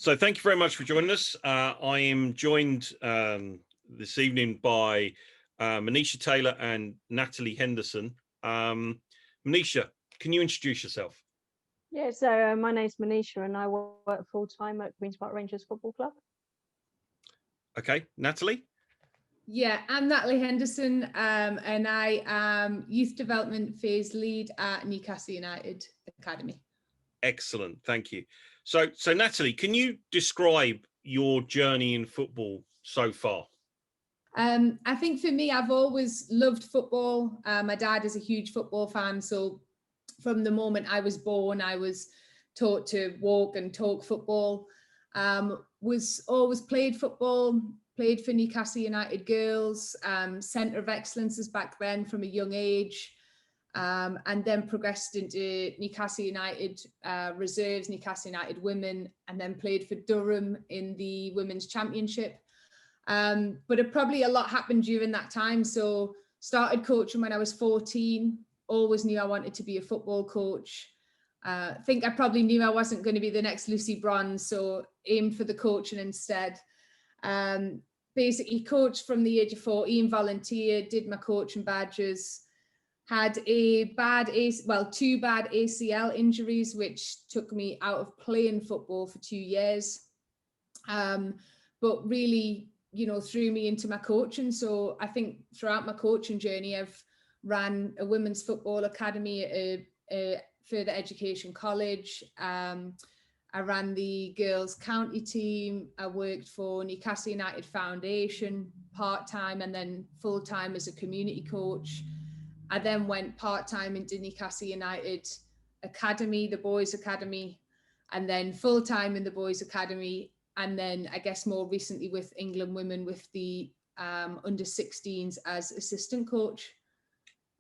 So thank you very much for joining us. I am joined this evening by Manisha Tailor and Natalie Henderson. Manisha, can you introduce yourself? Yeah, so my name's Manisha and I work full-time at Queen's Park Rangers Football Club. Okay, Natalie? Yeah, I'm Natalie Henderson and I am Youth Development Phase Lead at Newcastle United Academy. Excellent, thank you. So Natalie, can you describe your journey in football so far? I think for me, I've always loved football. My dad is a huge football fan, so from the moment I was born, I was taught to walk and talk football. Was always played football, played for Newcastle United girls, centre of excellences back then from a young age, and then progressed into Newcastle United reserves, Newcastle United women, and then played for Durham in the Women's Championship. But probably a lot happened during that time. So started coaching when I was 14, always knew I wanted to be a football coach. I think I probably knew I wasn't going to be the next Lucy Bronze, so aimed for the coaching instead. Basically coached from the age of 14, volunteered, did my coaching badges, had two bad ACL injuries, which took me out of playing football for 2 years. But really, threw me into my coaching. So I think throughout my coaching journey, I've ran a women's football academy at a further education college. I ran the girls county team. I worked for Newcastle United Foundation part-time and then full-time as a community coach. I then went part-time into Newcastle United Academy, the boys academy, and then full-time in the boys academy. And then I guess more recently with England women with the under 16s as assistant coach.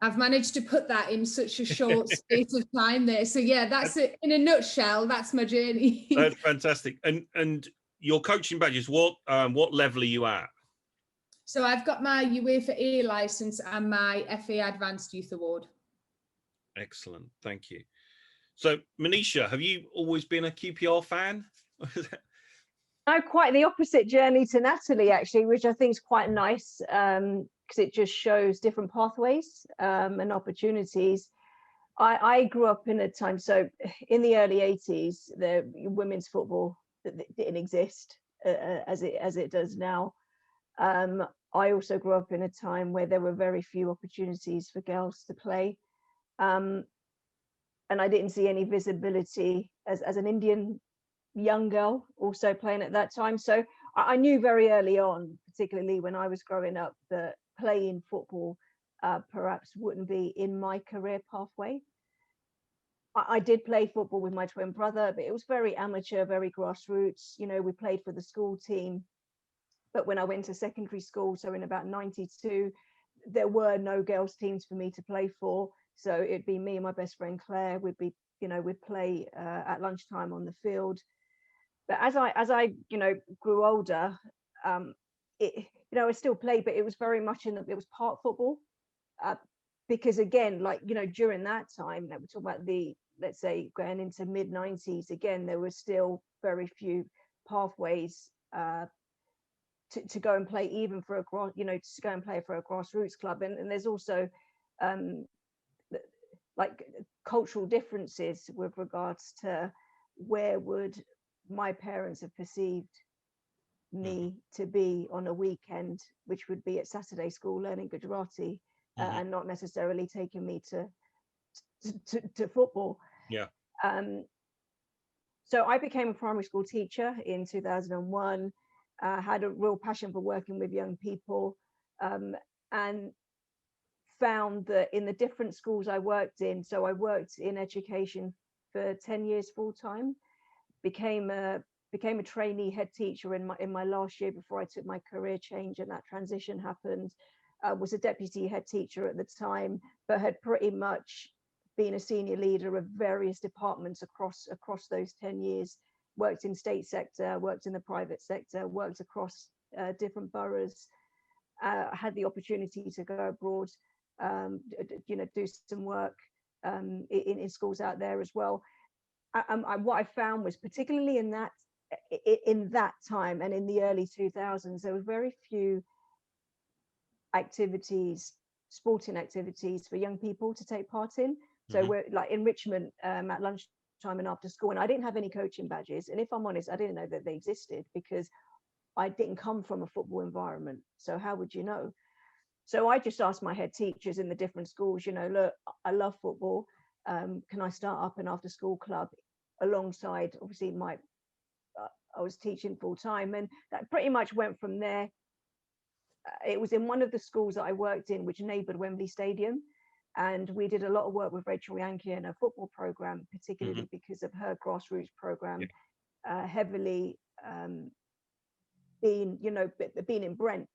I've managed to put that in such a short space of time there. So yeah, that's it in a nutshell. That's my journey. That's fantastic. And your coaching badges, what level are you at? So I've got my UEFA A license and my FA Advanced Youth Award. Excellent, thank you. So Manisha, have you always been a QPR fan? No, quite the opposite journey to Natalie, actually, which I think is quite nice because it just shows different pathways and opportunities. I grew up in a time, so in the early 80s, the women's football didn't exist as it does now. I also grew up in a time where there were very few opportunities for girls to play. And I didn't see any visibility as an Indian young girl also playing at that time. So I knew very early on, particularly when I was growing up, that playing football perhaps wouldn't be in my career pathway. I did play football with my twin brother, but it was very amateur, very grassroots. We played for the school team. But when I went to secondary school, so in about 92, there were no girls teams for me to play for. So it'd be me and my best friend Claire. We'd play at lunchtime on the field. But as I grew older, I still played, but it was very much it was part football, because again, during that time, we're talking about let's say going into mid 90s, again, there were still very few pathways to go and play even for to go and play for a grassroots club, and there's also cultural differences with regards to where would my parents have perceived me to be on a weekend, which would be at Saturday school learning Gujarati, and not necessarily taking me to football. Yeah. So I became a primary school teacher in 2001. Had a real passion for working with young people, and found that in the different schools I worked in, so I worked in education for 10 years full time, became a trainee head teacher in my last year before I took my career change, and that transition happened. Was a deputy head teacher at the time, but had pretty much been a senior leader of various departments across those 10 years. Worked in state sector, worked in the private sector, worked across different boroughs. Had the opportunity to go abroad, do some work in schools out there as well. What I found was, particularly in that in that time and in the early 2000s, there were very few activities, sporting activities for young people to take part in. So we're like enrichment at lunchtime and after school, and I didn't have any coaching badges, and if I'm honest, I didn't know that they existed because I didn't come from a football environment. So how would you know? So I just asked my head teachers in the different schools, you know, look, I love football, can I start up an after school club alongside, obviously I was teaching full time, and that pretty much went from there. It was in one of the schools that I worked in, which neighboured Wembley Stadium. And we did a lot of work with Rachel Yankee and her football program, particularly because of her grassroots program, heavily being in Brent.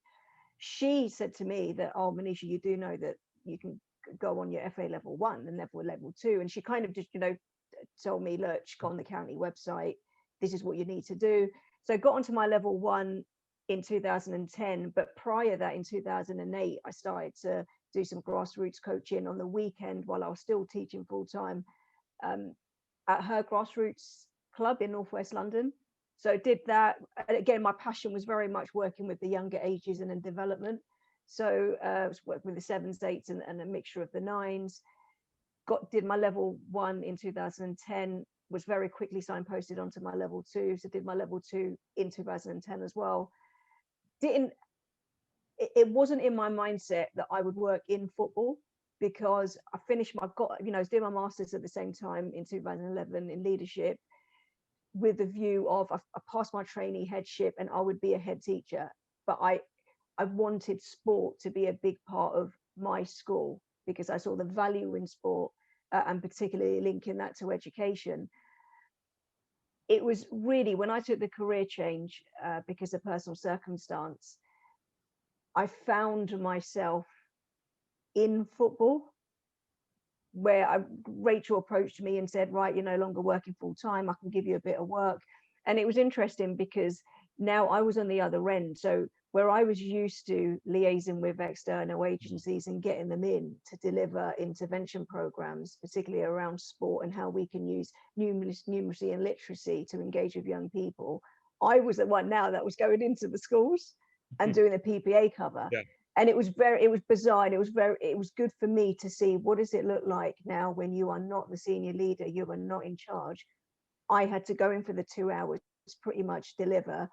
She said to me that, oh, Manisha, you do know that you can go on your FA level 1 and level 2. And she kind of just, told me, look, go on the county website. This is what you need to do. So I got onto my level 1 in 2010. But prior to that, in 2008, I started to do some grassroots coaching on the weekend while I was still teaching full time at her grassroots club in Northwest London. So did that. And again, my passion was very much working with the younger ages and in development. So I was working with the 7s, 8s and a mixture of the 9s. Did my level 1 in 2010, was very quickly signposted onto my level 2. So did my level 2 in 2010 as well. It wasn't in my mindset that I would work in football, because I finished I was doing my master's at the same time in 2011 in leadership, with the view of I passed my trainee headship and I would be a head teacher. But I wanted sport to be a big part of my school, because I saw the value in sport and particularly linking that to education. It was really when I took the career change because of personal circumstance, I found myself in football, where Rachel approached me and said, right, you're no longer working full time, I can give you a bit of work. And it was interesting because now I was on the other end. So where I was used to liaising with external agencies and getting them in to deliver intervention programs, particularly around sport and how we can use numeracy and literacy to engage with young people, I was the one now that was going into the schools and doing the PPA cover. And it was bizarre, and it was good for me to see, what does it look like now when you are not the senior leader, you are not in charge. I had to go in for the 2 hours, pretty much deliver,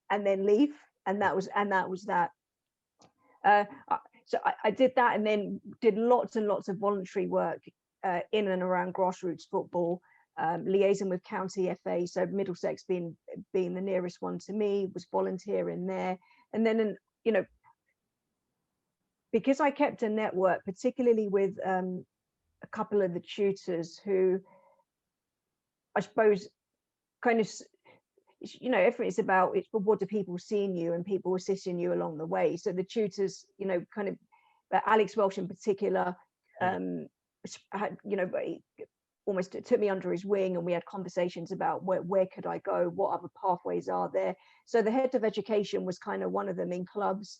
and then leave, and that was that. So I did that, and then did lots and lots of voluntary work in and around grassroots football, liaising with county FA. So Middlesex being the nearest one to me, was volunteering there, and then because I kept a network, particularly with a couple of the tutors who, I suppose, kind of, it's about, it's what do people see in you, and people assisting you along the way. So the tutors, kind of, Alex Welsh in particular, had, almost took me under his wing, and we had conversations about where could I go, what other pathways are there. So the head of education was kind of one of them in clubs,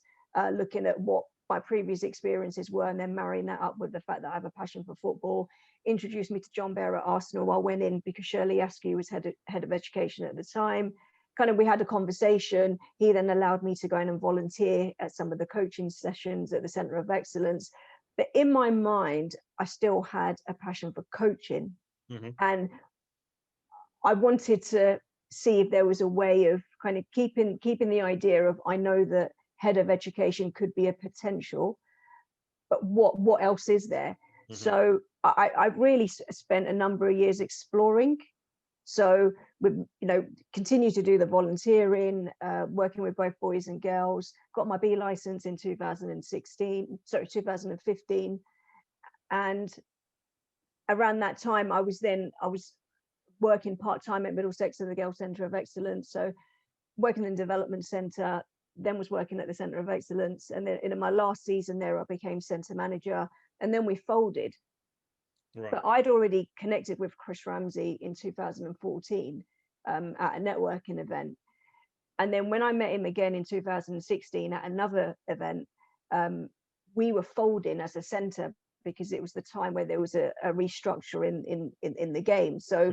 looking at what my previous experiences were, and then marrying that up with the fact that I have a passion for football. Introduced me to John Bear at Arsenal. I went in because Shirley Askew was head of education at the time. Kind of, we had a conversation. He then allowed me to go in and volunteer at some of the coaching sessions at the Centre of Excellence. But in my mind, I still had a passion for coaching. And I wanted to see if there was a way of kind of keeping the idea of, I know that head of education could be a potential, but what else is there? So I really spent a number of years exploring. So we continue to do the volunteering, working with both boys and girls. Got my B license in 2015, and around that time I was working part-time at Middlesex at the Girls Centre of Excellence, so working in the development centre, then was working at the Centre of Excellence, and then in my last season there I became centre manager, and then we folded. But I'd already connected with Chris Ramsey in 2014 at a networking event, and then when I met him again in 2016 at another event, we were folding as a centre because it was the time where there was a restructure in the game. So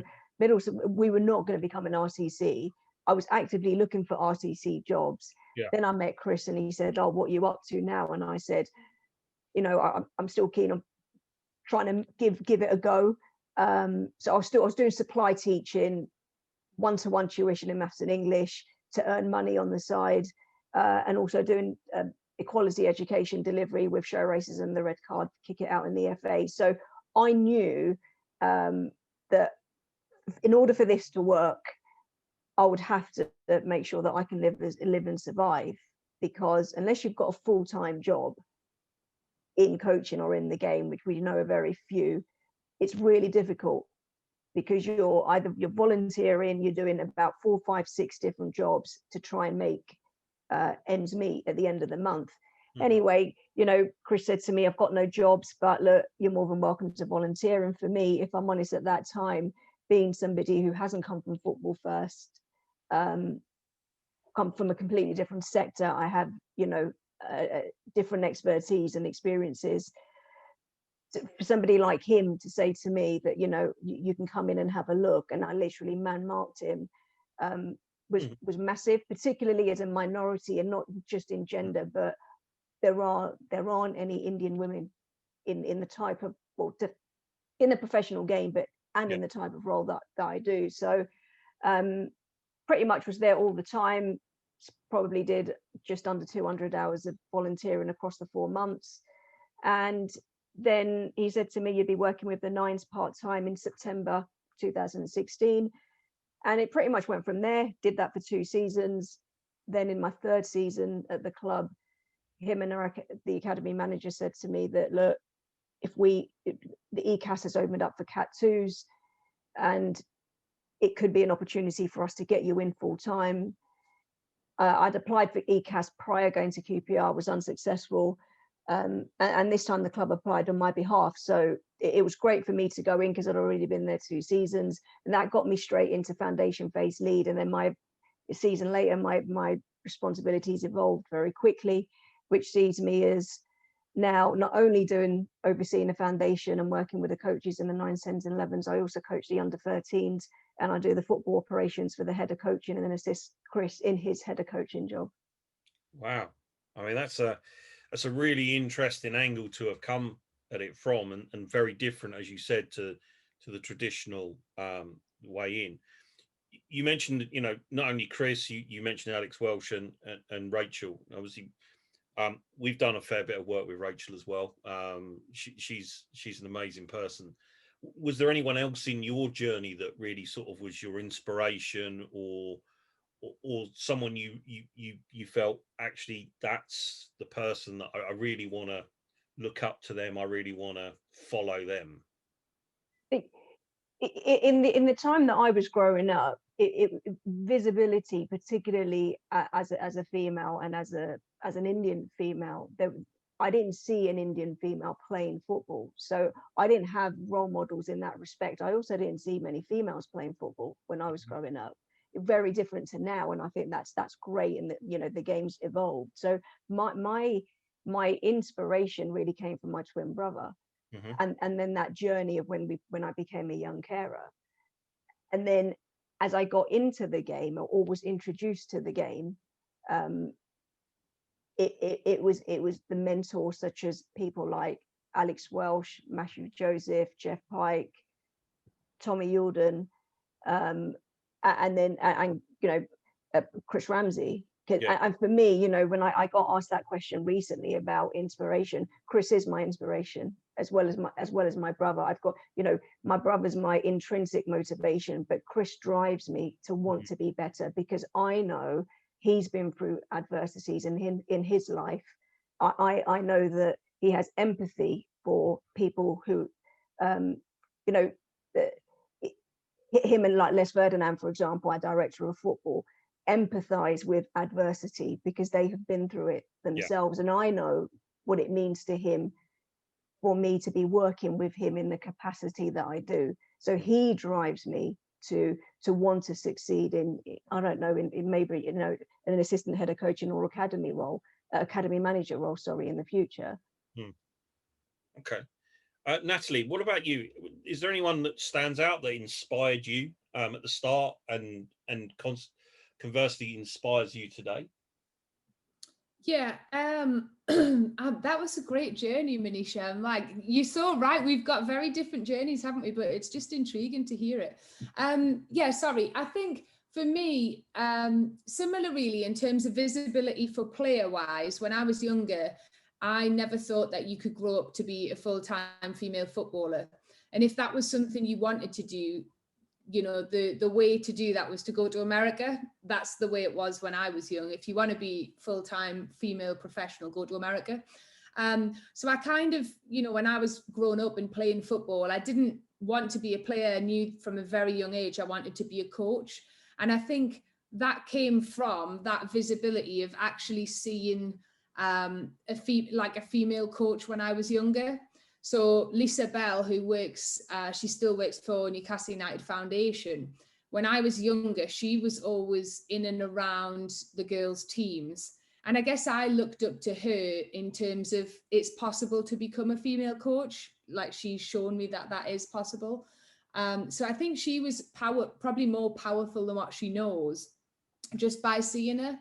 we were not going to become an RTC. I was actively looking for RTC jobs. Yeah. Then I met Chris and he said, "Oh, what are you up to now?" And I said, "You know, I'm still keen on trying to give it a go." So I was doing supply teaching, one-to-one tuition in maths and English to earn money on the side, and also doing equality education delivery with show races and the red card, kick it out in the FA. So I knew that in order for this to work, I would have to make sure that I can live and survive, because unless you've got a full-time job in coaching or in the game, which we know are very few, it's really difficult, because you're volunteering, you're doing about 4, 5, 6 different jobs to try and make ends meet at the end of the month. Anyway, you know, Chris said to me, "I've got no jobs, but look, you're more than welcome to volunteer." And for me, if I'm honest, at that time, being somebody who hasn't come from football first, come from a completely different sector, I have, you know, different expertise and experiences. For somebody like him to say to me that, you know, you can come in and have a look, and I literally man-marked him, was massive, particularly as a minority, and not just in gender, but there aren't any Indian women in the type of, well, in the professional game, but in the type of role that I do. So pretty much was there all the time. Probably did just under 200 hours of volunteering across the 4 months. And then he said to me, "You'd be working with the Nines part-time in September 2016. And it pretty much went from there. Did that for 2 seasons. Then in my 3rd season at the club, him and the academy manager said to me that, "Look, the ECAS has opened up for Cat 2s, and it could be an opportunity for us to get you in full time." I'd applied for ECAS prior going to QPR, was unsuccessful. And this time the club applied on my behalf. So it was great for me to go in, because I'd already been there 2 seasons. And that got me straight into foundation phase lead. And then a season later, my responsibilities evolved very quickly, which sees me as now not only overseeing a foundation and working with the coaches in the 9s, 10s, and 11s, I also coach the under 13s, and I do the football operations for the head of coaching, and then assist Chris in his head of coaching job. Wow. I mean, that's a really interesting angle to have come at it from, and very different, as you said, to the traditional way in. You mentioned, you know, not only Chris, you mentioned Alex Welsh and Rachel. Obviously, we've done a fair bit of work with Rachel as well. She's an amazing person. Was there anyone else in your journey that really sort of was your inspiration, or someone you felt, actually, that's the person that I really want to look up to them, I really want to follow them? In the time that I was growing up, visibility, particularly as a female and as an Indian female, I didn't see an Indian female playing football, so I didn't have role models in that respect. I also didn't see many females playing football when I was growing up. Very different to now, and I think that's great, and you know, the game's evolved. So my inspiration really came from my twin brother. And then that journey of when I became a young carer, and then as I got into the game, or was introduced to the game, it was the mentors, such as people like Alex Welsh, Matthew Joseph, Jeff Pike, Tommy Youlden, and you know, Chris Ramsey. And for me, you know, when I got asked that question recently about inspiration, Chris is my inspiration, as well as my brother. I've got, you know, my brother's my intrinsic motivation, but Chris drives me to want to be better, because I know he's been through adversities in his life. I know that he has empathy for people who, you know, him and like Les Ferdinand, for example, our director of football, empathize with adversity because they have been through it themselves. And I know what it means to him for me to be working with him in the capacity that I do. So he drives me to want to succeed in, I don't know, in maybe, you know, an assistant head of coaching or academy manager role, sorry, in the future. Okay. Natalie, what about you? Is there anyone that stands out that inspired you at the start and conversely inspires you today? Yeah, that was a great journey, Manisha. And like you're so right, we've got very different journeys, haven't we? But it's just intriguing to hear it. Yeah, sorry. I think for me, similar really in terms of visibility for player-wise, when I was younger, I never thought that you could grow up to be a full-time female footballer. And if that was something you wanted to do, you know, the way to do that was to go to America. That's the way it was when I was young. If you want to be full-time female professional, go to America. So I kind of, you know, when I was growing up and playing football, I didn't want to be a player. I knew from a very young age I wanted to be a coach. And I think that came from that visibility of actually seeing a female coach when I was younger. So Lisa Bell, who works, she still works for Newcastle United Foundation. When I was younger, she was always in and around the girls' teams. And I guess I looked up to her in terms of it's possible to become a female coach. Like she's shown me that that is possible. So I think she was probably more powerful than what she knows just by seeing her.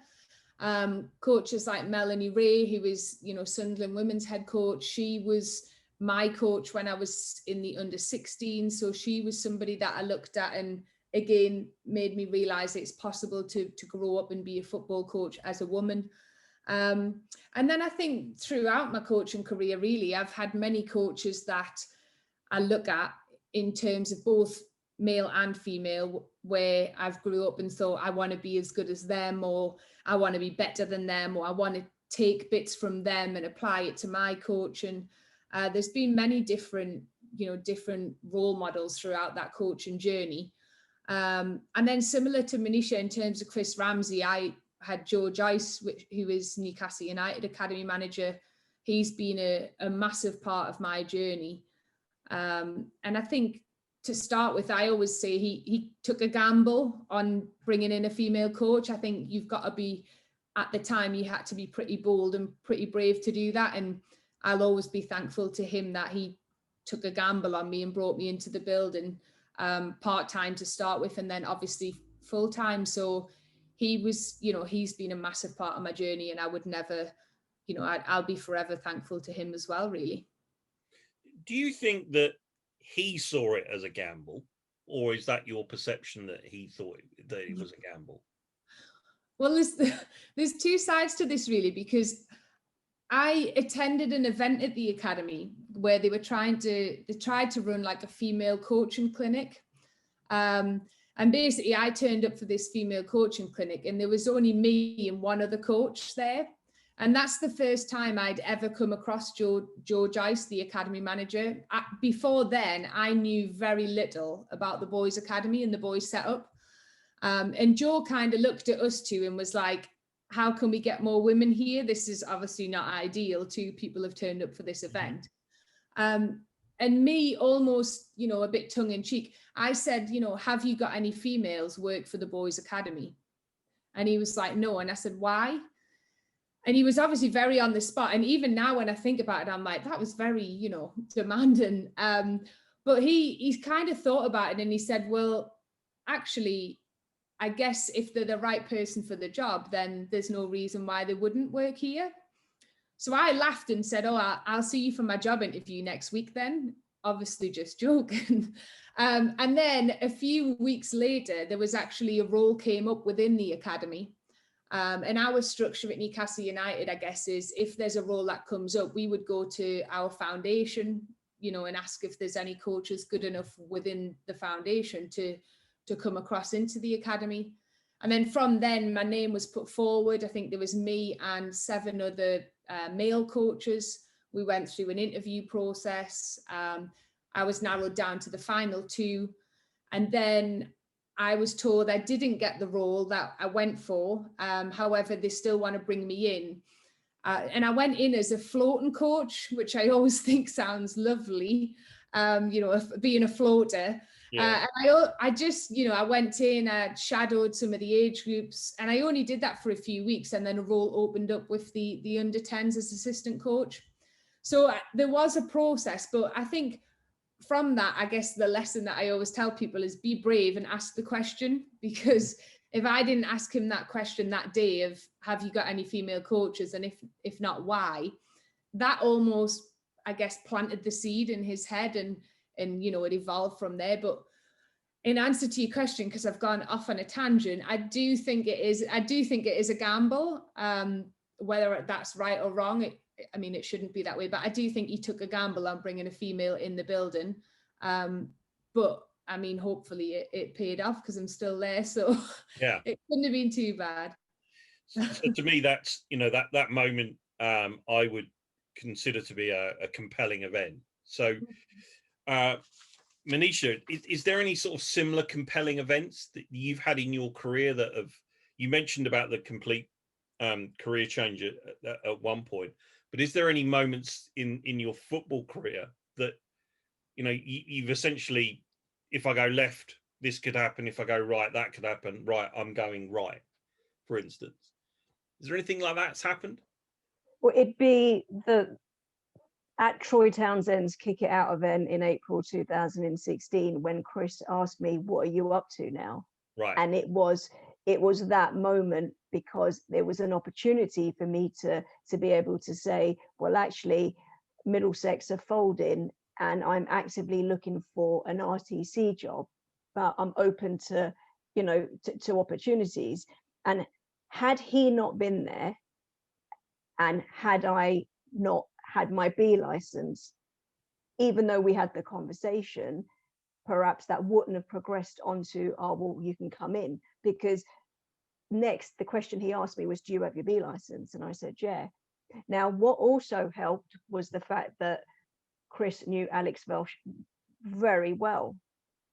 Coaches like Melanie Ray, who was, you know, Sunderland women's head coach, she was my coach when I was in the under 16. So she was somebody that I looked at and again made me realize it's possible to grow up and be a football coach as a woman. And then I think throughout my coaching career, really, I've had many coaches that I look at in terms of both male and female, where I've grew up and thought I want to be as good as them, or I want to be better than them, or I want to take bits from them and apply it to my coach. And there's been many different role models throughout that coaching journey. And then similar to Manisha in terms of Chris Ramsey, I had Joe Joyce, who is Newcastle United Academy manager. He's been a massive part of my journey. And I think to start with, I always say he took a gamble on bringing in a female coach. I think you've got to be, at the time, you had to be pretty bold and pretty brave to do that. And I'll always be thankful to him that he took a gamble on me and brought me into the building part-time to start with, and then obviously full-time. So he was, you know, he's been a massive part of my journey, and I would never, you know, I'll be forever thankful to him as well, really. Do you think that he saw it as a gamble, or is that your perception that he thought that it was a gamble? Well, there's two sides to this, really, because I attended an event at the academy where they tried to run like a female coaching clinic. And basically I turned up for this female coaching clinic, and there was only me and one other coach there. And that's the first time I'd ever come across Joe Joyce, the academy manager. Before then, I knew very little about the boys' academy and the boys' setup. And Joe kind of looked at us two and was like, how can we get more women here? This is obviously not ideal. 2 people have turned up for this event. And me, almost, you know, a bit tongue in cheek, I said, you know, have you got any females work for the boys' academy? And he was like, no. And I said, why? And he was obviously very on the spot. And even now when I think about it, I'm like, that was very, you know, demanding. But he's kind of thought about it, and he said, well, actually, I guess if they're the right person for the job, then there's no reason why they wouldn't work here. So I laughed and said, oh, I'll see you for my job interview next week then. Obviously just joking. And then a few weeks later, there was actually a role came up within the academy. And our structure at Newcastle United, I guess, is if there's a role that comes up, we would go to our foundation, you know, and ask if there's any coaches good enough within the foundation to come across into the academy. And then from then, my name was put forward. I think there was me and 7 other male coaches. We went through an interview process. I was narrowed down to the final 2. And then I was told I didn't get the role that I went for. However, they still want to bring me in. And I went in as a floating coach, which I always think sounds lovely, you know, being a floater. Yeah. And I just, you know, I went in, I shadowed some of the age groups, and I only did that for a few weeks, and then a role opened up with the under 10s as assistant coach. So there was a process, but I think from that, I guess the lesson that I always tell people is be brave and ask the question, because if I didn't ask him that question that day of, have you got any female coaches? And if not, why? That almost, I guess, planted the seed in his head, and it evolved from there. But in answer to your question, because I've gone off on a tangent, I do think it is a gamble, whether that's right or wrong. It shouldn't be that way, but I do think he took a gamble on bringing a female in the building. But hopefully it paid off, because I'm still there. So yeah, it couldn't have been too bad. So to me, that's, that moment, I would consider to be a compelling event. So, Manisha, is there any sort of similar compelling events that you've had in your career that you mentioned about the complete career change at one point, but is there any moments in your football career that, you've essentially, if I go left, this could happen. If I go right, that could happen. Right, I'm going right, for instance. Is there anything like that's happened? Well, it'd be at Troy Townsend's Kick It Out event in April 2016, when Chris asked me, "What are you up to now?" Right. And it was that moment, because there was an opportunity for me to be able to say, well, actually, Middlesex are folding, and I'm actively looking for an RTC job, but I'm open to, to opportunities. And had he not been there, and had I not had my B license, even though we had the conversation, perhaps that wouldn't have progressed onto, oh, well, you can come in. Because next, the question he asked me was, do you have your B license? And I said, yeah. Now, what also helped was the fact that Chris knew Alex Welsh very well.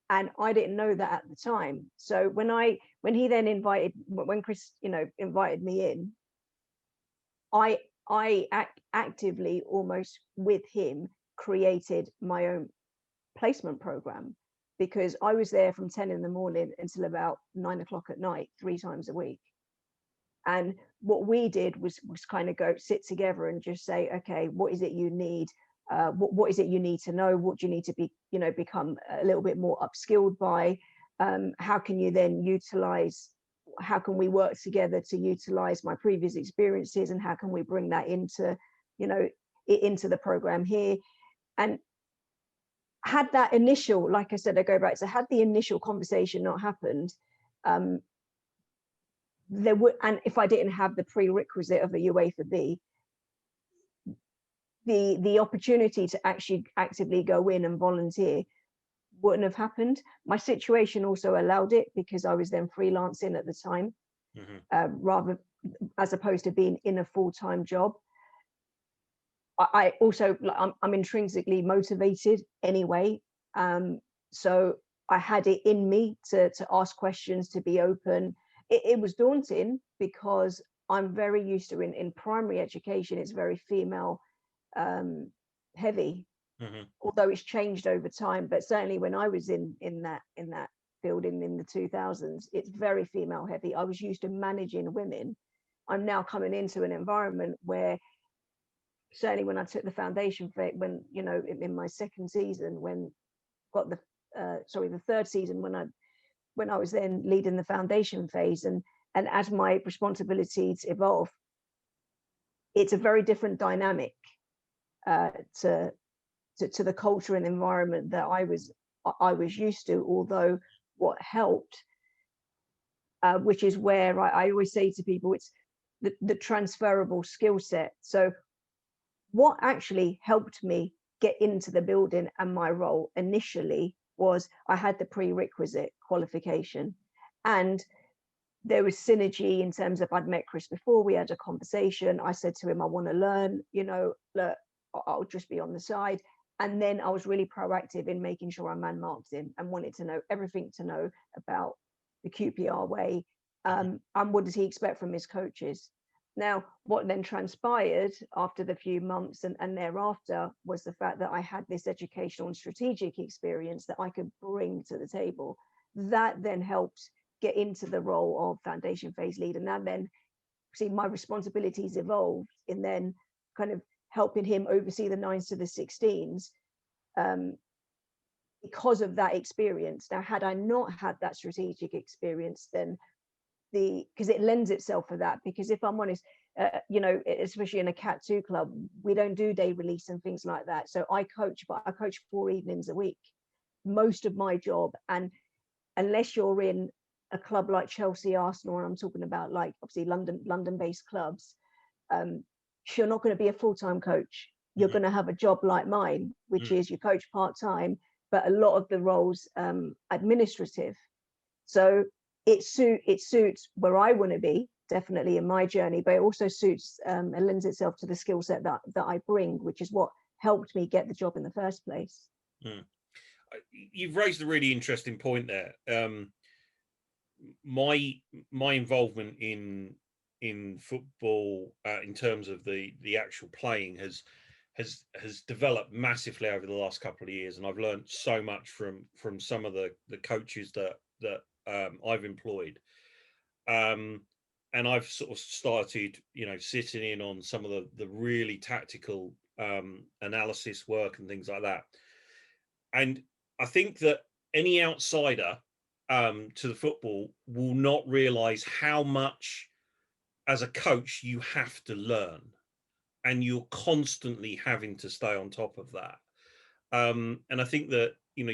And I didn't know that at the time. So when Chris, invited me in, I actively, almost with him, created my own placement program, because I was there from 10 in the morning until about 9 o'clock at night, 3 times a week. And what we did was kind of go sit together and just say, okay, what is it you need? What is it you need to know? What do you need to be, become a little bit more upskilled by? How can you then utilize? How can we work together to utilize my previous experiences, and how can we bring that into, into the program here? And had that initial, like I said, I go back to, had the initial conversation not happened, there would, and if I didn't have the prerequisite of a UEFA B, the opportunity to actually actively go in and volunteer wouldn't have happened. My situation also allowed it, because I was then freelancing at the time, rather, as opposed to being in a full-time job. I also, I'm intrinsically motivated anyway. So I had it in me to ask questions, to be open. It was daunting, because I'm very used to, in primary education, it's very female heavy, although it's changed over time. But certainly when I was in that field in the 2000s, it's very female heavy. I was used to managing women. I'm now coming into an environment where, certainly when I took the foundation for it, when, in my second season, when got the third season, when I was then leading the foundation phase, and as my responsibilities evolve, it's a very different dynamic to the culture and environment that I was used to. Although what helped, which is where I always say to people, it's the transferable skill set. So what actually helped me get into the building and my role initially was I had the prerequisite qualification, and there was synergy in terms of, I'd met Chris before, we had a conversation. I said to him, I want to learn, look, I'll just be on the side. And then I was really proactive in making sure I man marked him and wanted to know everything to know about the QPR way, and what does he expect from his coaches. Now, what then transpired after the few months and thereafter was the fact that I had this educational and strategic experience that I could bring to the table. That then helped get into the role of foundation phase lead. And that then, see, my responsibilities evolved in then kind of helping him oversee the 9s to the 16s, because of that experience. Now, had I not had that strategic experience, then because it lends itself for that, because if I'm honest, you know, especially in a Cat 2 club, we don't do day release and things like that. So I coach, but I coach 4 evenings a week, most of my job. And unless you're in a club like Chelsea, Arsenal, and I'm talking about like obviously London-based clubs, you're not going to be a full-time coach. You're going to have a job like mine, which is you coach part-time, but a lot of the roles administrative. So it suits where I want to be, definitely in my journey, but it also suits and lends itself to the skill set that I bring, which is what helped me get the job in the first place. You've raised a really interesting point there. My involvement in football, in terms of the actual playing, has developed massively over the last couple of years, and I've learned so much from some of the coaches that I've employed, and I've sort of started, you know, sitting in on some of the really tactical analysis work and things like that. And I think that any outsider to the football will not realize how much as a coach you have to learn, and you're constantly having to stay on top of that. And I think that, you know,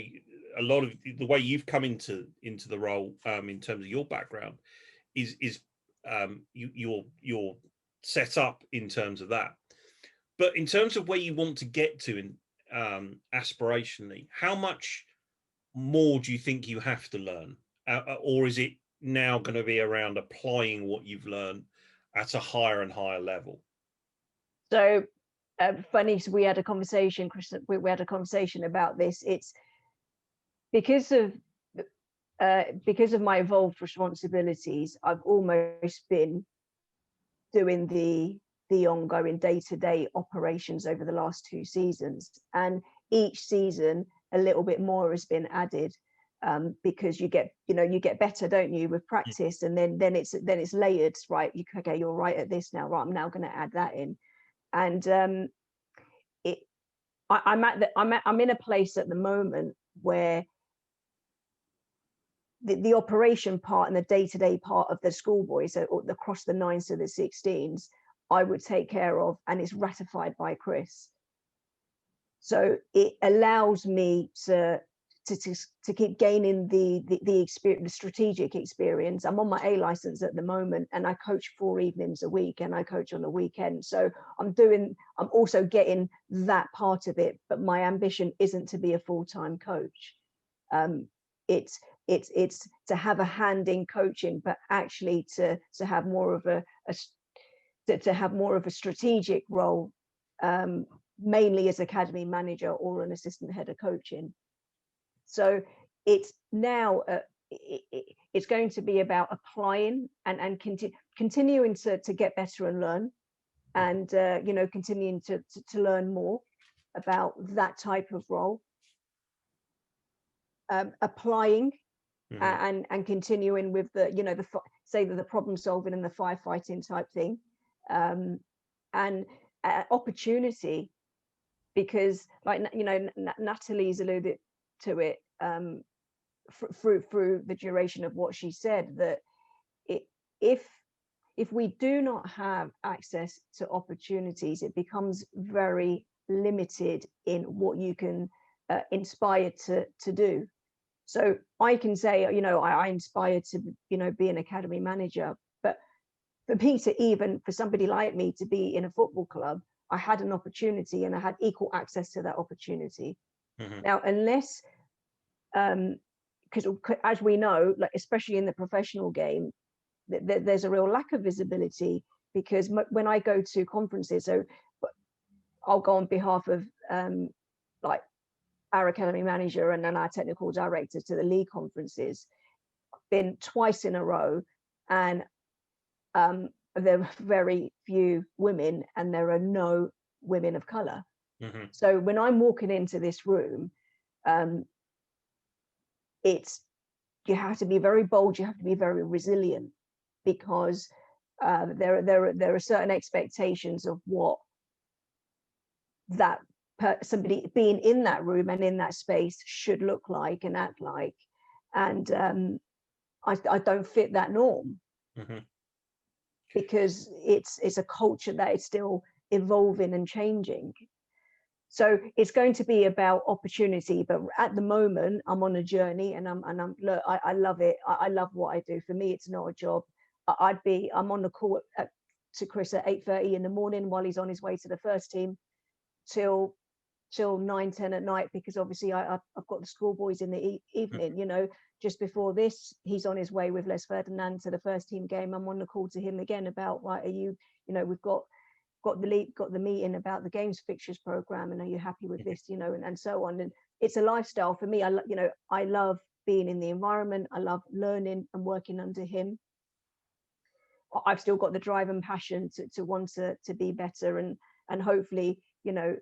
a lot of the way you've come into the role, in terms of your background, is you're set up in terms of that. But in terms of where you want to get to in aspirationally, how much more do you think you have to learn, or is it now going to be around applying what you've learned at a higher and higher level? So funny, so we had a conversation, Chris, we had a conversation about this. It's because of my evolved responsibilities, I've almost been doing the ongoing day-to-day operations over the last 2 seasons, and each season a little bit more has been added, because you get better, don't you, with practice, and then it's layered, right? Okay, you're right at this now, right, I'm now going to add that in. And I'm in a place at the moment where the operation part and the day-to-day part of the schoolboys, so across the 9s to the 16s, I would take care of, and it's ratified by Chris. So it allows me to keep gaining the experience, the strategic experience. I'm on my A license at the moment, and I coach 4 evenings a week, and I coach on the weekend. So I'm also getting that part of it, but my ambition isn't to be a full-time coach. It's to have a hand in coaching, but actually to have more of a strategic role, mainly as academy manager or an assistant head of coaching. So it's now it's going to be about applying and continuing to get better and learn, and continuing to learn more about that type of role, applying. And continuing with the problem solving and the firefighting type thing, and opportunity, because Natalie's alluded to it through the duration of what she said, that if we do not have access to opportunities, it becomes very limited in what you can inspire to do. So I can say, I inspired to, be an academy manager, but for somebody like me to be in a football club, I had an opportunity and I had equal access to that opportunity. Now, unless, because as we know, like especially in the professional game, there's a real lack of visibility, because when I go to conferences, so I'll go on behalf of our academy manager and then our technical director to the league conferences, been twice in a row, and there are very few women and there are no women of color. So when I'm walking into this room, you have to be very bold, you have to be very resilient, because there are certain expectations of what that somebody being in that room and in that space should look like and act like. And I don't fit that norm. Mm-hmm. Because it's a culture that is still evolving and changing. So it's going to be about opportunity, but at the moment I'm on a journey, and look, I love it. I love what I do. For me, it's not a job. I'm on the call to Chris at 8:30 in the morning while he's on his way to the first team till 9-10 at night, because obviously I've got the schoolboys in the evening. You know, just before this, he's on his way with Les Ferdinand to the first team game. I'm on the call to him again about, right, are you know, we've got the meeting about the games fixtures program, and are you happy with this, you know, and so on. And it's a lifestyle for me. I love being in the environment. I love learning and working under him. I've still got the drive and passion to want to be better, and hopefully, you know,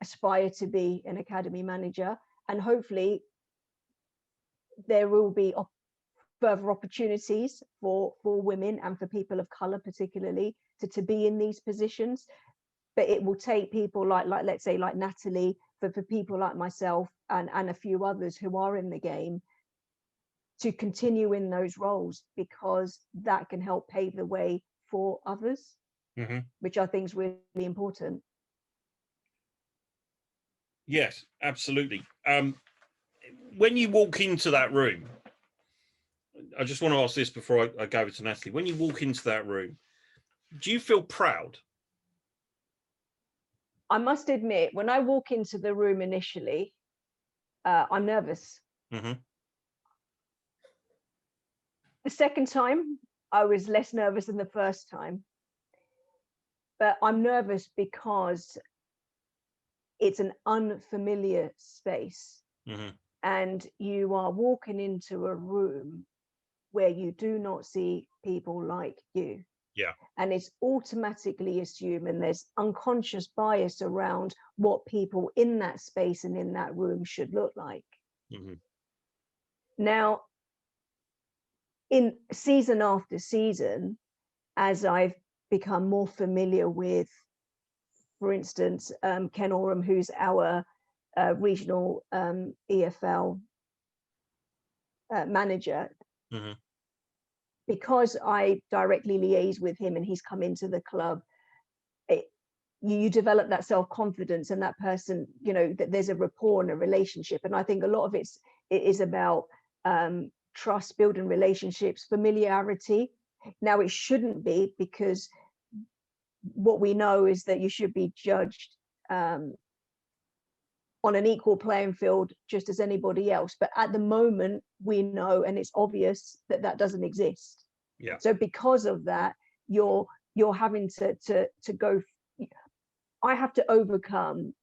aspire to be an academy manager, and hopefully there will be further opportunities for women and for people of color particularly to be in these positions. But it will take people like let's say like Natalie, for people like myself and a few others who are in the game, to continue in those roles, because that can help pave the way for others, Mm-hmm. which I think is really important. Yes, absolutely. When you walk into that room, I just want to ask this before I go over to Natalie. When you walk into that room, do you feel proud? I must admit, when I walk into the room initially, I'm nervous. Mm-hmm. The second time, I was less nervous than the first time. But I'm nervous because it's an unfamiliar space. Mm-hmm. And you are walking into a room where you do not see people like you. Yeah. And it's automatically assumed, and there's unconscious bias around what people in that space and in that room should look like. Mm-hmm. Now, in season after season, as I've become more familiar with, for instance, Ken Oram, who's our regional EFL manager, mm-hmm. because I directly liaise with him and he's come into the club, you develop that self-confidence, and that person, you know, that there's a rapport and a relationship. And I think a lot of it is about trust, building relationships, familiarity. Now, it shouldn't be, because what we know is that you should be judged on an equal playing field just as anybody else. But at the moment, we know, and it's obvious, that that doesn't exist. Yeah. So because of that, you're having to go. I have to overcome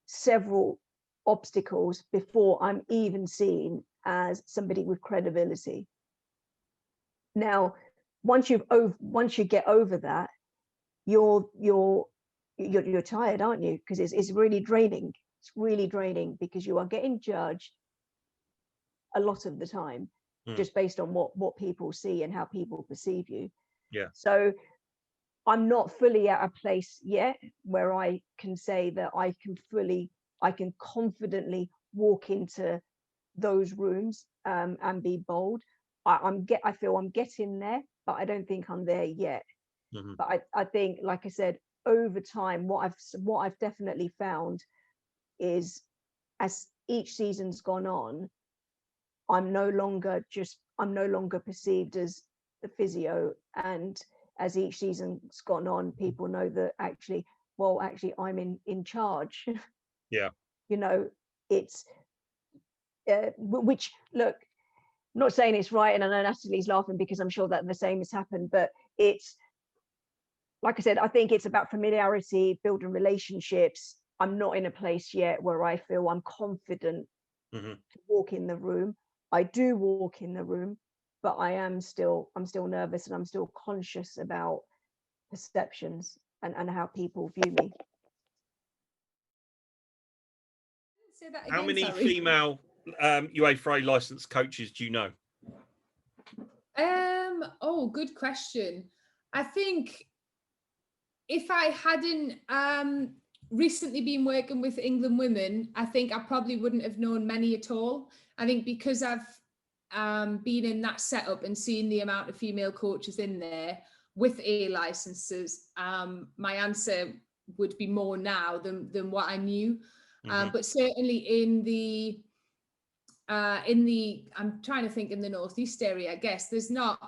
several obstacles before I'm even seen as somebody with credibility. Now, once you get over that, you're tired, aren't you? Because it's really draining. It's really draining, because you are getting judged a lot of the time, just based on what people see and how people perceive you. Yeah. So I'm not fully at a place yet where I can say that I can confidently walk into those rooms and be bold. I feel I'm getting there, but I don't think I'm there yet. Mm-hmm. But I think, like I said, over time, what I've definitely found is, as each season's gone on, I'm no longer perceived as the physio, and as each season's gone on, people know that actually I'm in charge. Yeah. You know, it's which, look, I'm not saying it's right, and I know Natalie's laughing because I'm sure that the same has happened, but it's, like I said, I think it's about familiarity, building relationships. I'm not in a place yet where I feel I'm confident mm-hmm. to walk in the room. I do walk in the room, but I'm still nervous, and I'm still conscious about perceptions and how people view me. Say that again, How many sorry. female UEFA licensed coaches do you know? Oh, good question. I think if I hadn't recently been working with England women, I think I probably wouldn't have known many at all. I think because I've been in that setup and seen the amount of female coaches in there with A licenses, my answer would be more now than what I knew. But certainly in the I'm trying to think, in the northeast area, I guess there's not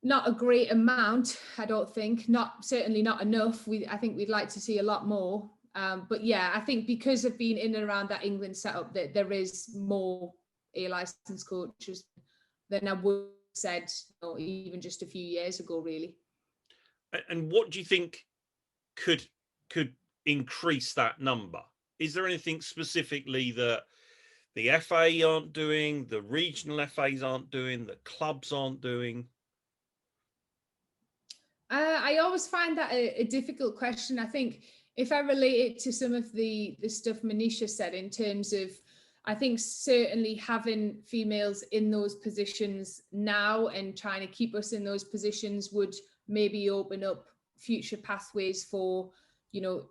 a great amount. I don't think, certainly not enough. I think we'd like to see a lot more. But yeah, I think because of being in and around that England setup, that there is more A licensed coaches than I would have said, even just a few years ago, really. And what do you think could increase that number? Is there anything specifically that the FA aren't doing, the regional FAs aren't doing, the clubs aren't doing? I always find that a difficult question. I think if I relate it to some of the stuff Manisha said in terms of, I think certainly having females in those positions now and trying to keep us in those positions would maybe open up future pathways for,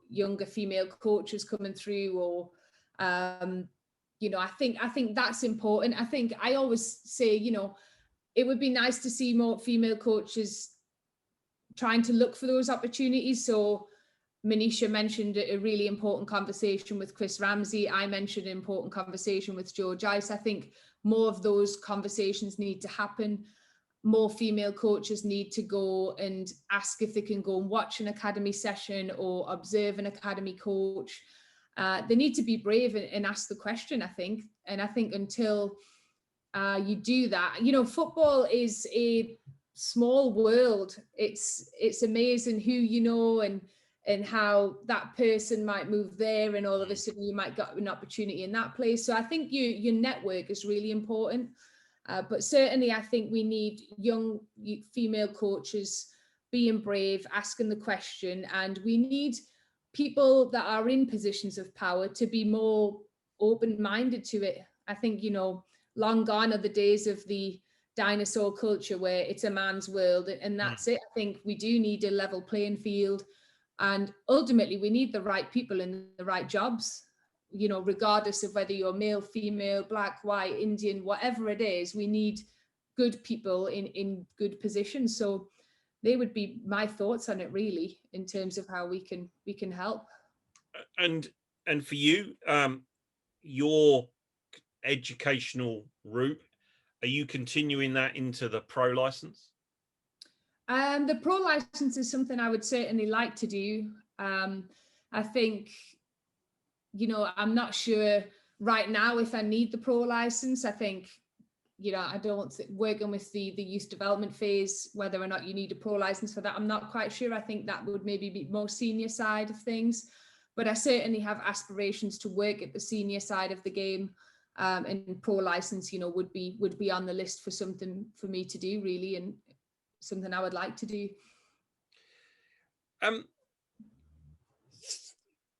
younger female coaches coming through, or, I think that's important. I think I always say, it would be nice to see more female coaches trying to look for those opportunities. So Manisha mentioned a really important conversation with Chris Ramsey. I mentioned an important conversation with George Ice. I think more of those conversations need to happen. More female coaches need to go and ask if they can go and watch an academy session or observe an academy coach. They need to be brave and ask the question, I think. And I think until you do that, football is a small world. It's amazing who you know and how that person might move there, and all of a sudden you might get an opportunity in that place. So I think your network is really important. But certainly I think we need young female coaches being brave, asking the question, and we need people that are in positions of power to be more open-minded to it. I think, long gone are the days of the dinosaur culture where it's a man's world and that's it. I think we do need a level playing field, and ultimately we need the right people in the right jobs, regardless of whether you're male, female, black, white, Indian, whatever it is. We need good people in good positions. So they would be my thoughts on it, really, in terms of how we can help. And for you, your educational route, are you continuing that into the pro license? The pro license is something I would certainly like to do. I think, I'm not sure right now if I need the pro license. I think, I don't working with the youth development phase, whether or not you need a pro license for that, I'm not quite sure. I think that would maybe be more senior side of things, but I certainly have aspirations to work at the senior side of the game. And pro license, would be on the list for something for me to do, really, and something I would like to do.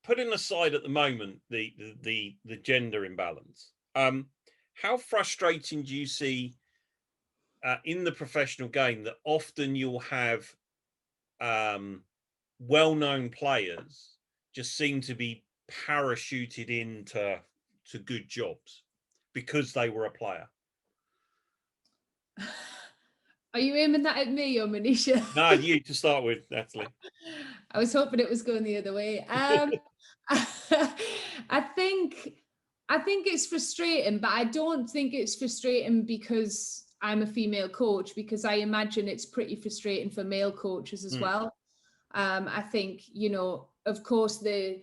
Putting aside at the moment the gender imbalance, how frustrating do you see in the professional game that often you'll have well-known players just seem to be parachuted into good jobs because they were a player? Are you aiming that at me or Manisha? No, you to start with, Natalie. I was hoping it was going the other way. I think it's frustrating, but I don't think it's frustrating because I'm a female coach, because I imagine it's pretty frustrating for male coaches as well. I think, of course, the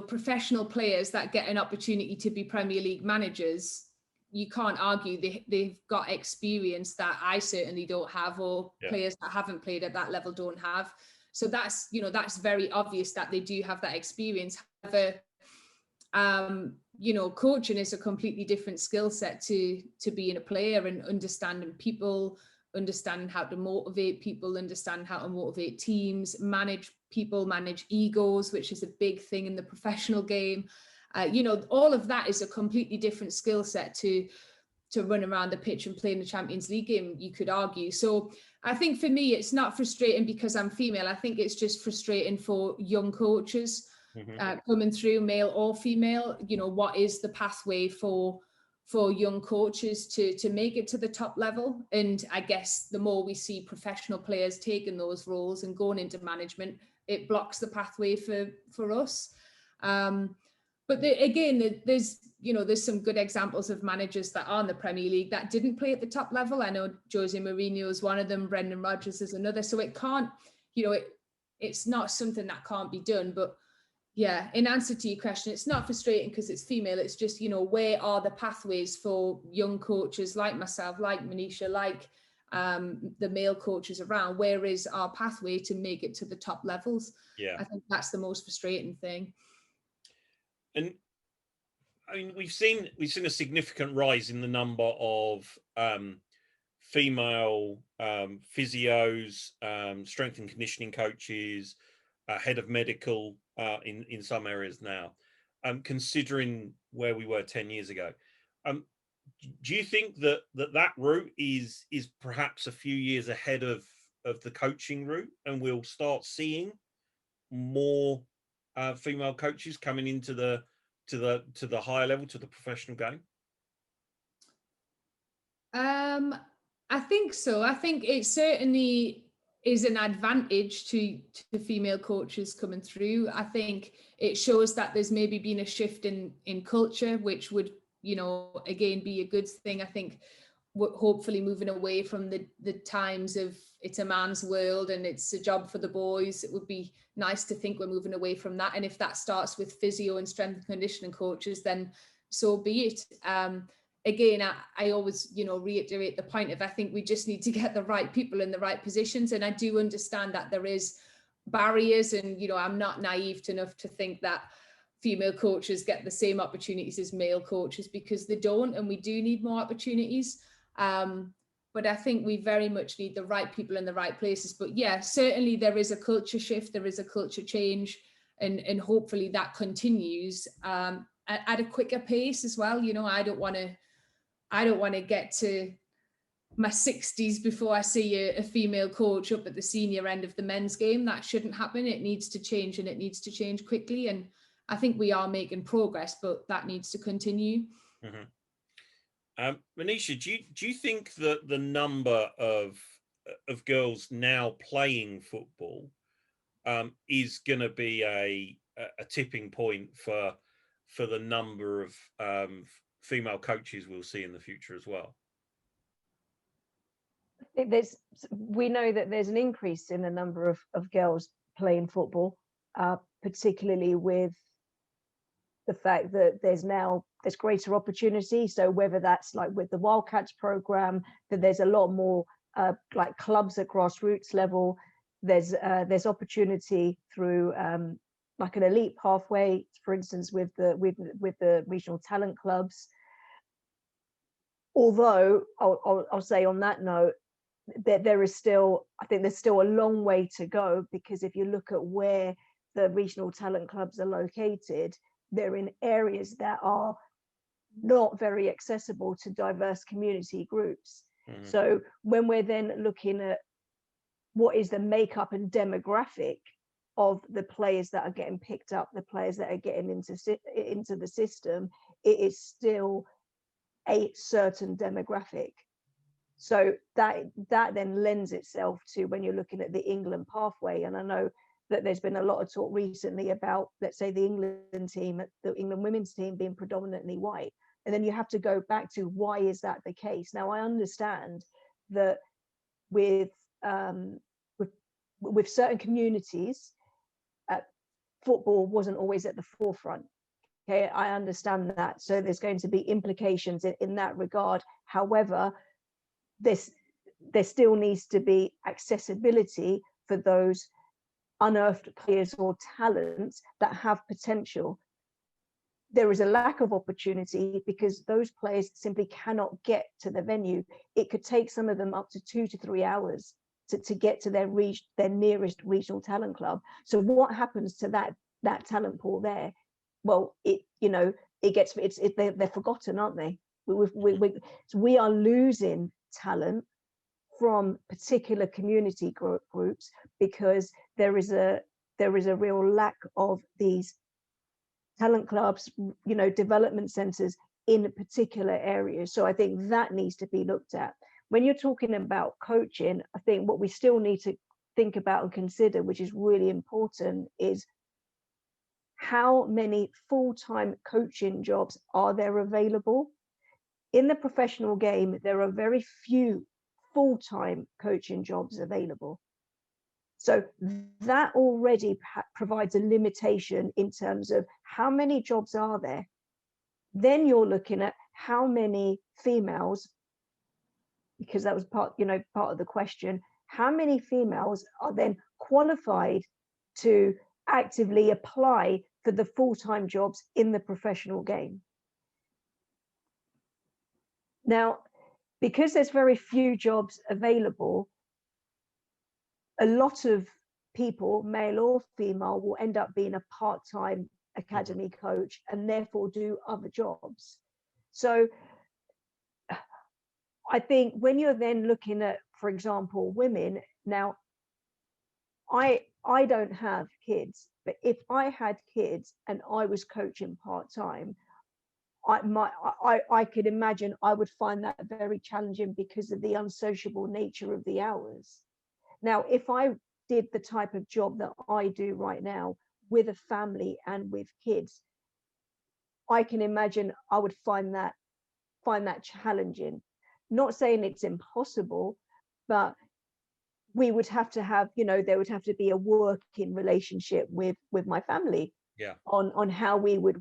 professional players that get an opportunity to be Premier League managers, you can't argue they've got experience that I certainly don't have, or players that haven't played at that level don't have. So that's, that's very obvious that they do have that experience. However, coaching is a completely different skill set to being a player, and understanding people, understanding how to motivate people, understand how to motivate teams, manage people, manage egos, which is a big thing in the professional game. All of that is a completely different skill set to run around the pitch and play in the Champions League game, you could argue. So I think for me, it's not frustrating because I'm female. I think it's just frustrating for young coaches coming through, male or female. You know, what is the pathway for young coaches to make it to the top level? And I guess the more we see professional players taking those roles and going into management, it blocks the pathway for us. But again, there's some good examples of managers that are in the Premier League that didn't play at the top level. I know Jose Mourinho is one of them, Brendan Rodgers is another. So it can't, it's not something that can't be done. But yeah, in answer to your question, it's not frustrating because it's female. It's just, where are the pathways for young coaches like myself, like Manisha, like the male coaches around? Where is our pathway to make it to the top levels? Yeah, I think that's the most frustrating thing. And I mean, we've seen a significant rise in the number of female physios, strength and conditioning coaches, head of medical in some areas now, considering where we were 10 years ago. Do you think that route is perhaps a few years ahead of the coaching route, and we'll start seeing more female coaches coming into the higher level, to the professional game? I think so. I think it certainly is an advantage to female coaches coming through. I think it shows that there's maybe been a shift in culture, which would, again, be a good thing. I think hopefully moving away from the times of it's a man's world and it's a job for the boys. It would be nice to think we're moving away from that. And if that starts with physio and strength and conditioning coaches, then so be it. Again, I always, reiterate the point of, I think we just need to get the right people in the right positions. And I do understand that there is barriers, and, I'm not naive enough to think that female coaches get the same opportunities as male coaches, because they don't, and we do need more opportunities. But I think we very much need the right people in the right places. But yeah, certainly there is a culture shift, there is a culture change, and hopefully that continues at a quicker pace as well. I don't want to get to my 60s before I see a female coach up at the senior end of the men's game. That shouldn't happen. It needs to change, and it needs to change quickly. And I think we are making progress, but that needs to continue. Mm-hmm. Manisha, do you think that the number of girls now playing football is going to be a tipping point for the number of female coaches we'll see in the future as well? I think we know that there's an increase in the number of girls playing football, particularly with the fact that there's greater opportunity. So whether that's like with the Wildcats program, that there's a lot more like clubs at grassroots level. There's opportunity through like an elite pathway, for instance, with the regional talent clubs. Although I'll say on that note that there's still a long way to go, because if you look at where the regional talent clubs are located, they're in areas that are not very accessible to diverse community groups. Mm-hmm. So when we're then looking at what is the makeup and demographic of the players that are getting picked up, the players that are getting into the system, it is still a certain demographic. So that then lends itself to, when you're looking at the England pathway, and I know that there's been a lot of talk recently about, let's say, the England women's team being predominantly white. And then you have to go back to, why is that the case? Now, I understand that with certain communities, football wasn't always at the forefront. Okay, I understand that. So there's going to be implications in that regard. However, there still needs to be accessibility for those unearthed players or talents that have potential. There is a lack of opportunity because those players simply cannot get to the venue. It could take some of them up to 2 to 3 hours to get to their nearest regional talent club. So what happens to that talent pool there? Well, they're forgotten, aren't they? we are losing talent from particular community groups because there is a real lack of these talent clubs, development centers in particular areas. So I think that needs to be looked at. When you're talking about coaching, I think what we still need to think about and consider, which is really important, is how many full-time coaching jobs are there available? In the professional game, there are very few full-time coaching jobs available. So that already provides a limitation in terms of how many jobs are there. Then you're looking at how many females, because that was part of the question, how many females are then qualified to actively apply for the full-time jobs in the professional game. Now, because there's very few jobs available, a lot of people, male or female, will end up being a part-time academy coach and therefore do other jobs. So I think when you're then looking at, for example, women, now I don't have kids, but if I had kids and I was coaching part-time, I could imagine I would find that very challenging because of the unsociable nature of the hours. Now, if I did the type of job that I do right now with a family and with kids, I can imagine I would find that challenging. Not saying it's impossible, but we would have to have, there would have to be a working relationship with my family, on how we would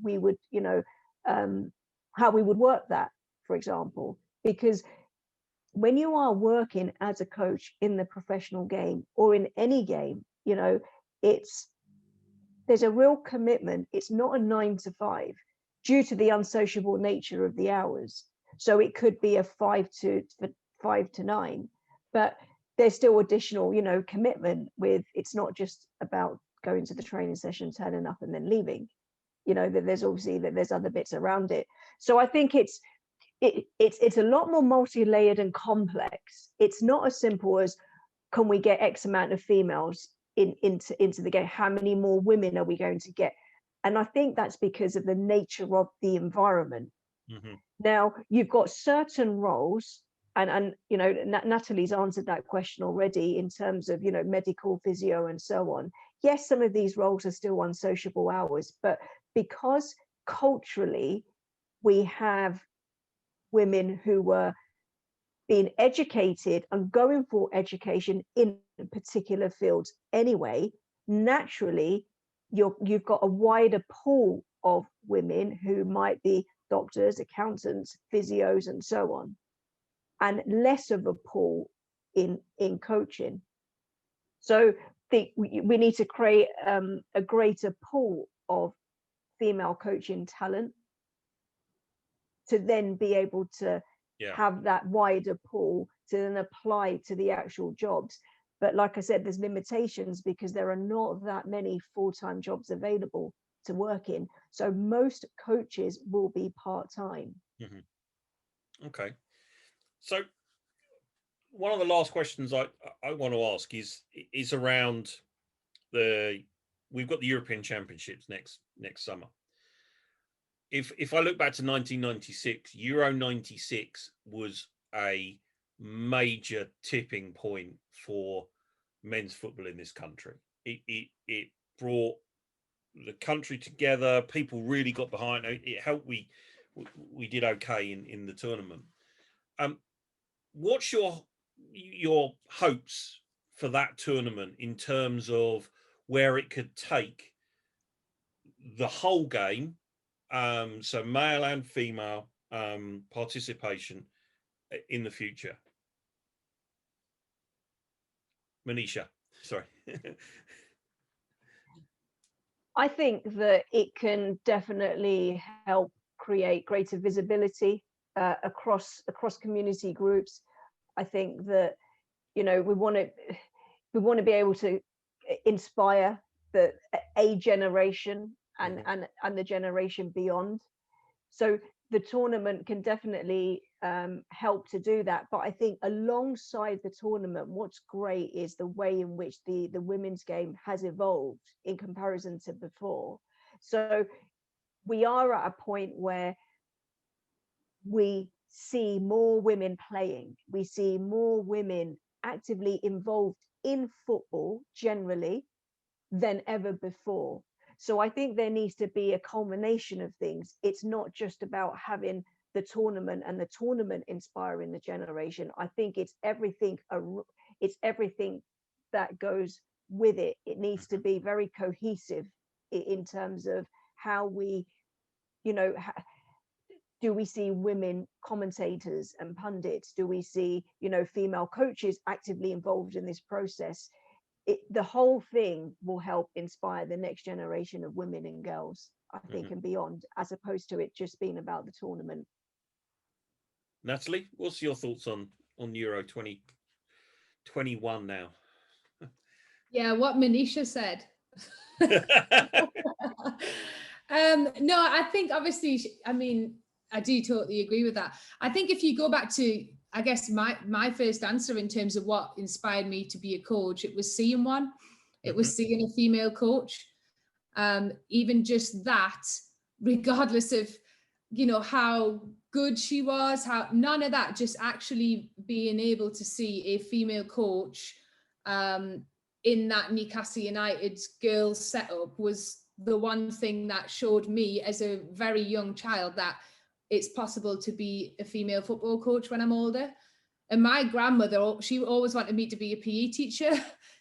how we would work that, for example, because when you are working as a coach in the professional game or in any game, there's a real commitment. It's not a 9 to 5 due to the unsociable nature of the hours. So it could be a 5 to 9, but there's still additional, commitment with, it's not just about going to the training session, turning up and then leaving, that there's obviously there's other bits around it. So I think it's a lot more multi-layered and complex. It's not as simple as, can we get X amount of females into the game? How many more women are we going to get? And I think that's because of the nature of the environment. Now, you've got certain roles, and Natalie's answered that question already in terms of, medical, physio, and so on. Yes, some of these roles are still unsociable hours, but because culturally we have women who were being educated and going for education in particular fields anyway, naturally you've got a wider pool of women who might be doctors, accountants, physios, and so on, and less of a pool in coaching. So we need to create a greater pool of female coaching talent to then be able to have that wider pool to then apply to the actual jobs. But like I said, there's limitations because there are not that many full-time jobs available to work in. So most coaches will be part-time. Okay. So one of the last questions I want to ask is around we've got the European Championships next summer. If I look back to 1996, Euro 96 was a major tipping point for men's football in this country. It brought the country together. People really got behind it. It helped we did okay in the tournament. What's your hopes for that tournament in terms of where it could take the whole game, so male and female participation in the future? Manisha, sorry. I think that it can definitely help create greater visibility across community groups. I think that we want to be able to inspire a generation and the generation beyond. So the tournament can definitely help to do that. But I think alongside the tournament, what's great is the way in which the women's game has evolved in comparison to before. So we are at a point where we see more women playing. We see more women actively involved in football generally than ever before. So I think there needs to be a culmination of things. It's not just about having the tournament and the tournament inspiring the generation. I think it's everything that goes with it. It needs to be very cohesive in terms of how we, do we see women commentators and pundits? Do we see, female coaches actively involved in this process? The whole thing will help inspire the next generation of women and girls, I think, and beyond, as opposed to it just being about the tournament. Natalie, what's your thoughts on Euro 2021 now? Yeah, what Manisha said. No, I think obviously, I do totally agree with that. I think if you go back to, I guess, my first answer in terms of what inspired me to be a coach, it was seeing one. It was seeing a female coach. Even just that, regardless of, how good she was, how none of that, just actually being able to see a female coach in that Newcastle United girls setup was the one thing that showed me as a very young child that it's possible to be a female football coach when I'm older. And my grandmother, she always wanted me to be a PE teacher.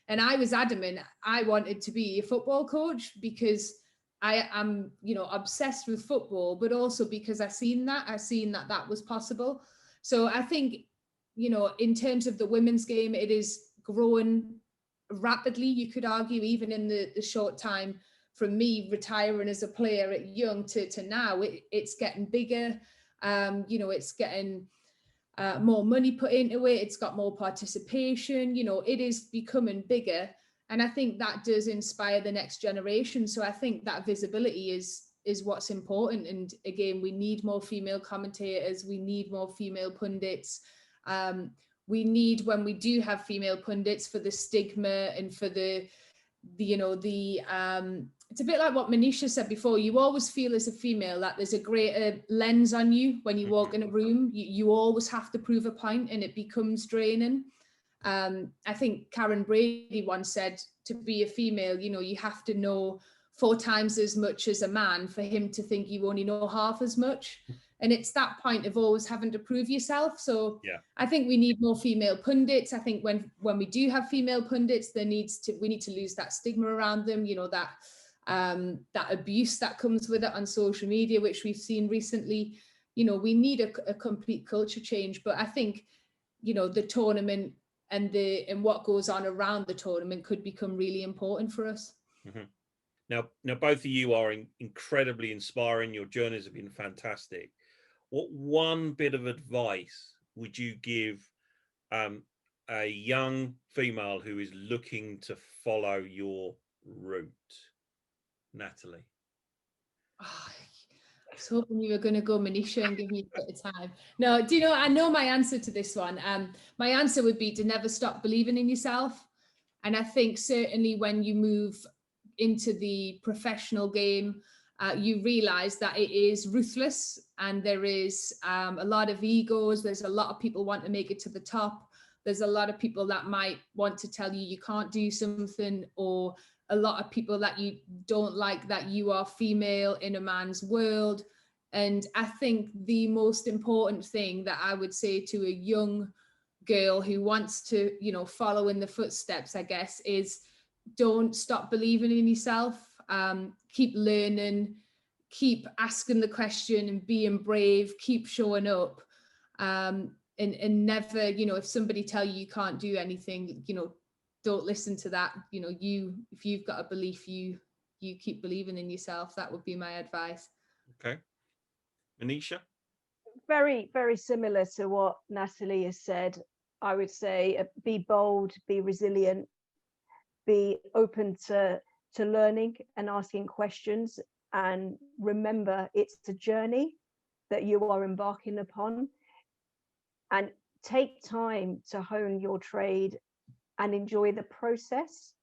And I was adamant I wanted to be a football coach because I am, obsessed with football, but also because I've seen that was possible. So I think, in terms of the women's game, it is growing rapidly, you could argue, even in the short time from me retiring as a player at young to now, it's getting bigger. It's getting more money put into it. It's got more participation. It is becoming bigger. And I think that does inspire the next generation. So I think that visibility is what's important. And again, we need more female commentators. We need more female pundits. We need, when we do have female pundits, for the stigma and for it's a bit like what Manisha said before. You always feel as a female that there's a greater lens on you when you walk in a room. You always have to prove a point, and it becomes draining. I think Karen Brady once said, to be a female, you have to know 4 times as much as a man for him to think you only know half as much. And it's that point of always having to prove yourself. So yeah. I think we need more female pundits. I think when we do have female pundits, we need to lose that stigma around them, that abuse that comes with it on social media, which we've seen recently. We need a complete culture change. But I think, the tournament and what goes on around the tournament could become really important for us. Mm-hmm. Now, both of you are incredibly inspiring. Your journeys have been fantastic. What one bit of advice would you give a young female who is looking to follow your route? Natalie. Oh, I was hoping you were going to go Manisha and give me a bit of time. No, I know my answer to this one. My answer would be to never stop believing in yourself. And I think certainly when you move into the professional game, you realize that it is ruthless, and there is a lot of egos. There's a lot of people want to make it to the top. There's a lot of people that might want to tell you can't do something, or a lot of people that you don't like that you are female in a man's world. And I think the most important thing that I would say to a young girl who wants to, follow in the footsteps, I guess, is don't stop believing in yourself. Keep learning, keep asking the question and being brave, keep showing up, and never, if somebody tell you can't do anything, don't listen to that. If you've got a belief, you keep believing in yourself. That would be my advice. Okay. Manisha? Very, very similar to what Natalie has said. I would say be bold, be resilient, be open to learning and asking questions, and remember it's a journey. that you are embarking upon, and take time to hone your trade and enjoy the process.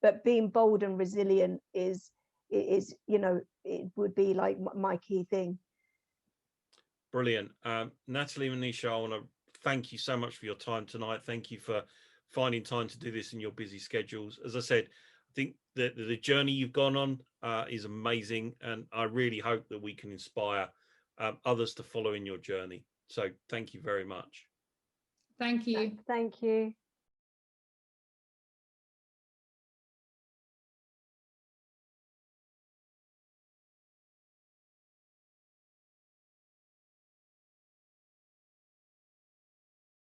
But being bold and resilient is, you know, it would be like my key thing. Brilliant. Natalie, Manisha, I want to thank you so much for your time tonight. Thank you for finding time to do this in your busy schedules. As I said, I think that the journey you've gone on is amazing, and I really hope that we can inspire others to follow in your journey. So thank you very much. Thank you. Thank you.